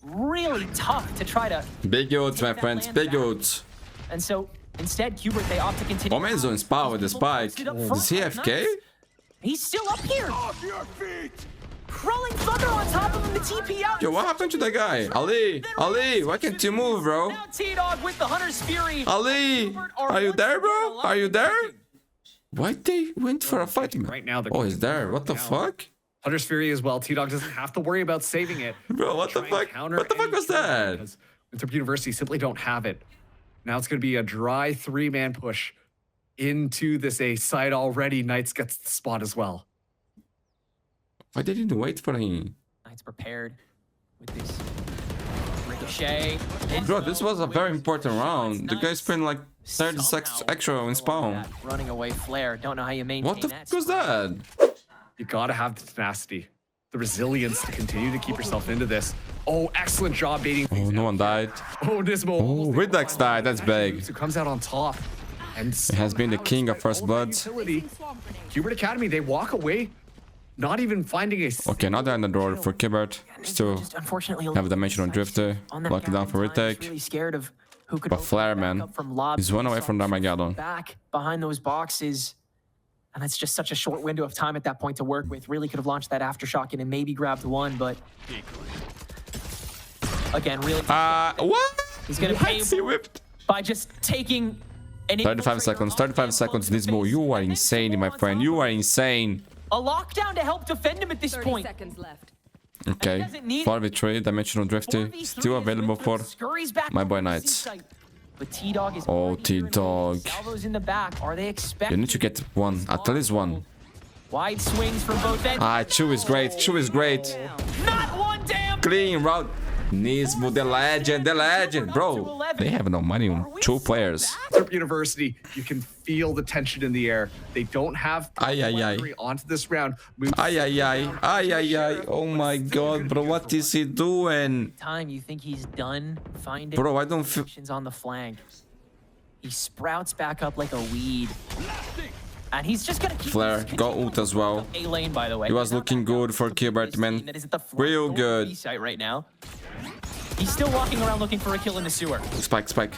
really tough to try to. Big ult, my that friends, land big back. ult. And so instead, Cubert, they opt to continue. Momen's on spot with the spike. Is he AFK? He's still up here. Rolling Thunder on top of him, the TP out. Yo, what happened to that guy? Ali, why can't you move, bro? Now T-Dog with the Hunter's Fury. Ali, are you there, bro? Are you there? Why they went for a fight? Right now, they're Oh, he's there. What the down. fuck? Hunter's Fury as well. T-Dog doesn't have to worry about saving it. Bro, what the Try and fuck? counter What the fuck any was kills that? because Winthrop University simply don't have it. Now it's going to be a dry 3-man push into this A side already. Knights gets the spot as well. Why didn't you wait for him? Knights prepared with this ricochet. Bro, this was a very important round. The guy spent like 30 seconds extra in spawn. Running away flare. Don't know how you maintain What the that. fuck was that? You got to have the tenacity, the resilience to continue to keep yourself into this. Oh, excellent job baiting. Oh, no one died. Oh, Nismo. Oh, Redux died. That's big. Who comes out on top. And He has been the king of first bloods. Cubert Academy, they walk away, not even finding a... Okay, now they're on the door for Cubert. Still Just unfortunately have a dimensional drifter. on that Lock it down for gap in time, retake. Really scared of who could But open Flare, back man, up from lob. he's one away from the Armageddon. Back behind those boxes. And it's just such a short window of time at that point to work with. Really could have launched that aftershock in and maybe grabbed one, but again, really What? he's gonna pay He whipped. by just taking an 35 seconds, 35 seconds, Nismo. You are insane, my friend. You are insane. A lockdown to help defend him at this 30 point. seconds left. Okay, 4v3, dimensional drifter, still available for my boy Knights. But T-Dog is Oh, already here in the T-Dog. lead. Salvos in the back. Are they You expecting? need to get one, at least one. Wide swings from both ends. Chu is great, Chu is great. Not one damn. Clean route. Nismo, the legend, bro. They have no money on 2 players. Winthrop University, you can feel the tension in the air. They don't have Ay, ay, ay. luxury onto this round. Ay, ay, ay, ay, ay, ay. Oh my god, bro, what is he doing? Time you think he's done finding Bro, I don't feel... options on the flank. He sprouts back up like a weed. And he's just gonna keep Flare, got ult as well. A lane, by the way. He was looking good for Cubert, man. That is at the front Real door good. of the site right now. He's still walking around looking for a kill in the sewer. Spike, spike.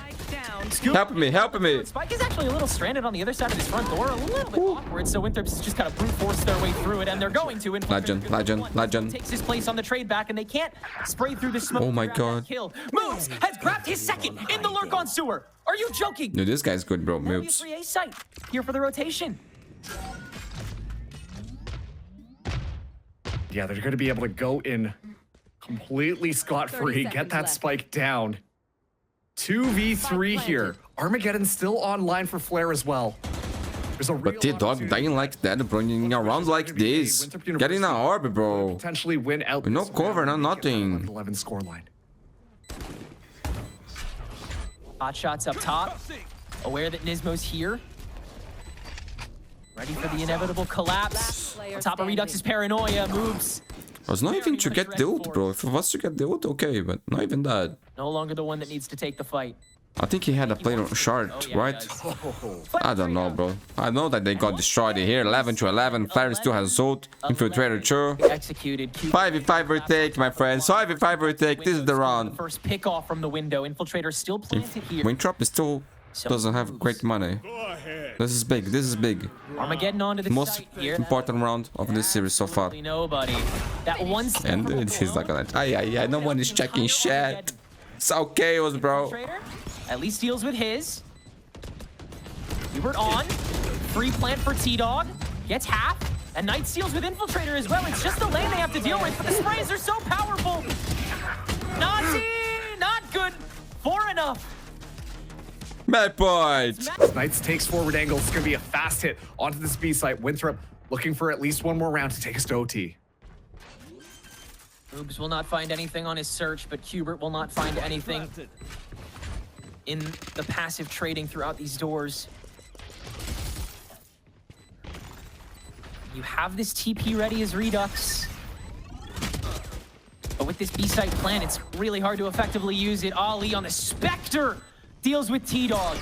Scoop. Help me. Spike is actually a little stranded on the other side of his front door, a little bit awkward, so Winthrop's just kind of brute force their way through it, and they're going to. Legend. Takes his place on the trade back, and they can't spray through the smoke. Oh my to grab that God. Kill. Moves has grabbed his second in the lurk on sewer. Are you joking? Dude, this guy's good, bro. Only a Moves. 3A site here for the rotation. Yeah, they're going to be able to go in completely scot-free, 30 get seconds that left. spike down. 2v3 here. Armageddon's still online for Flare as well. There's a real But T-Dog opportunity dying like that, running around like this. Getting an orb, bro. potentially win out. No this cover, round no and get that nothing. 11 scoreline. Hot shots up top. Aware that Nismo's here. Ready for the inevitable collapse. On top of Redux's paranoia, moves. I was not even to get the ult, bro. If it was to get the ult, okay, but not even that. No longer the one that needs to take the fight. I think he had a play on short, right? I don't know, bro. I know that they got destroyed here. 11 to 11. Flare still has ult. Infiltrator 2. Executed. 5v5 retake, my friends. 5v5 retake. This is the round. First pick off from the window. Infiltrator still planted here. Winthrop still doesn't have great money. This is big. This is big. Armageddon onto the Most site here. important round of this series so far. Nobody. That one. And he's not gonna. Yeah. No one is checking chat. It's all chaos, bro. At least deals with his. Hubert on. Free plant for T-Dog. Gets half. And Knight steals with Infiltrator as well. It's just the lane they have to deal with. But the sprays are so powerful. Nazi! Not good. 4 enough. Bad point. Knights takes forward angle. It's going to be a fast hit onto this B site. Winthrop looking for at least one more round to take us to OT. Boobs will not find anything on his search, but Cubert will not find anything in the passive trading throughout these doors. You have this TP ready as Redux. But with this B-site plan, it's really hard to effectively use it. Ali on the Spectre deals with T-Dog.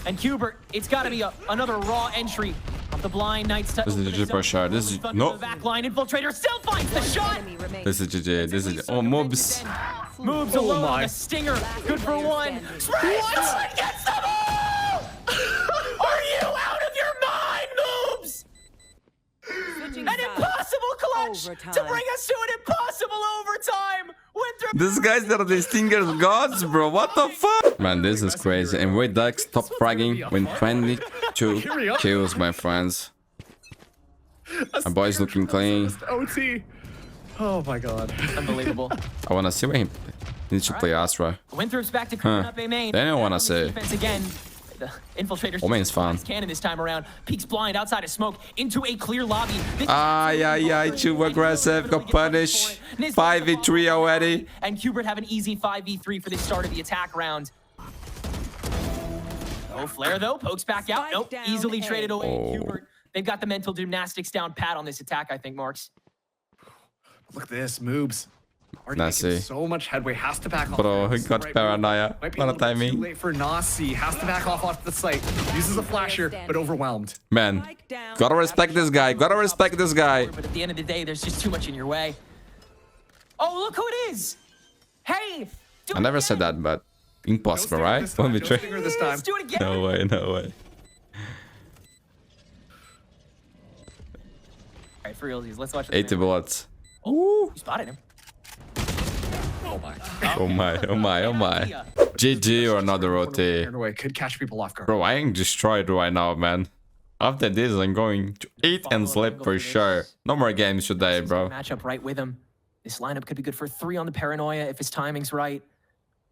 And Cubert, it's got to be another raw entry of the blind Knights. This is a GG shot. This is no. Backline Infiltrator still finds the shot. This is GG. This is moves. Moves alone on the stinger. Good for one. What? Gets the move! Are you out of your mind, Moves? An impossible clutch to bring us to an impossible overtime. Winthrop. These guys are the Stingers gods, bro. What the fuck? Man, this is crazy. And Redux top fragging with 22 kills, my friends. My boy's looking clean. OT. Oh my god. Unbelievable. I wanna see when he needs to play Astra. Winthrop's back to clean up A main. They don't wanna say. Defense again. The Infiltrator's Omen's fun. cannon this time around. Peeks blind outside of smoke into a clear lobby. Too aggressive. Got punished. 5v3 already. And Cubert have an easy 5v3 for the start of the attack round. Oh, Flare though, pokes back out. Nope, easily traded away. Cubert, they've got the mental gymnastics down pat on this attack, I think, Marks. Look at this, moves. Already Nasi. making so much headway. Has to back off. Bro, he got paranoia. Might be What a a little bit timing. too late for Nasi. Has to back off the site. Uses a flasher, but overwhelmed. Man, gotta respect this guy. Gotta respect this guy. But at the end of the day, there's just too much in your way. Oh, look who it is! Hey! I never said that, but impossible, No right? stinger this time. 1v3. No stinger this time. Let's do it again! No way, no way. Alright, for realsies, let's watch this. 80 bullets. Oh, you spotted him. Oh my. Oh my, oh my, oh my. GG or another OT. Away. Could catch people off guard. Bro, I am destroyed right now, man. After this, I'm going to eat and sleep for sure. No more games today, bro. Match up right with him. This lineup could be good for 3 on the paranoia if his timing's right.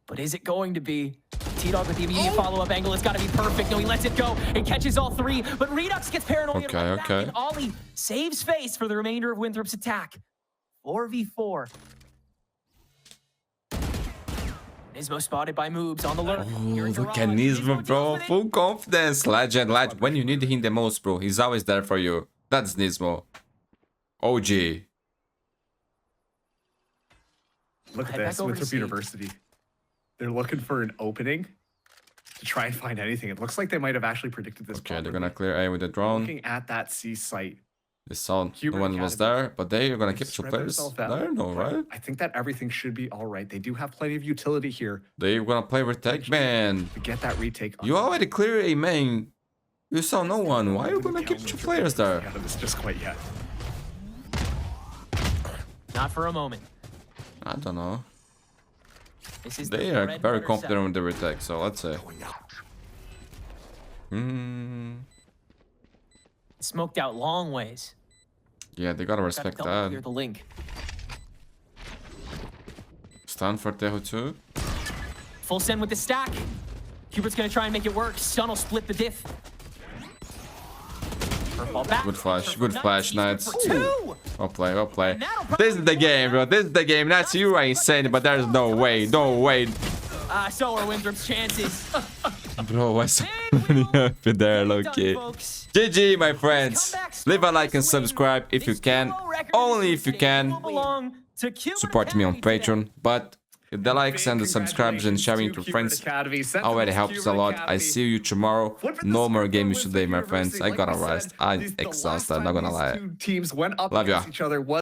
But is it going to be? T-Dog with the immediate follow-up angle. It's got to be perfect. No, he lets it go. It catches all 3, but Redux gets paranoia. Okay, right back, okay. and Ollie saves face for the remainder of Winthrop's attack. 4v4. Nismo spotted by Moobs on the lurk. Oh, look at Nismo, bro. Full confidence. Legend. When you need him the most, bro, he's always there for you. That's Nismo. OG. Look at Head this, back over to Winthrop C. University. They're looking for an opening to try and find anything. It looks like they might have actually predicted this. Okay, they're properly. gonna clear A with the drone. Looking at that C site. They saw no Cubert one was Academy. there, but they're gonna keep 2 Spread players themselves out. there, no, right? I think that everything should be all right. They do have plenty of utility here They're gonna play retake, man. to get that retake. You already clear A main. You saw no one. Why are you gonna keep 2 players there? Out of this just quite yet. Not for a moment. I don't know. This is They the are red very letter confident with the retake, so let's see. Smoked out long ways. Yeah, they gotta Gotta respect double that. clear the link. Stun for Teho 2. Full send with the stack. Cubert's gonna try and make it work. Stun will split the diff. Curveball back. Good flash, Knights. For 2. Well play. This is the game, bro. This is the game. That's you are insane, but there's no way. So are Winthrop's chances. Bro, what's happening up there, Loki? GG, my friends. Leave a like and subscribe if you can. Only if you can. Support me on Patreon, but Hit the likes and the subscribes and sharing to friends already helps a lot. I see you tomorrow. No more games today, my friends. I gotta rest. I'm exhausted, not gonna lie. Teams went up Love ya. against each other was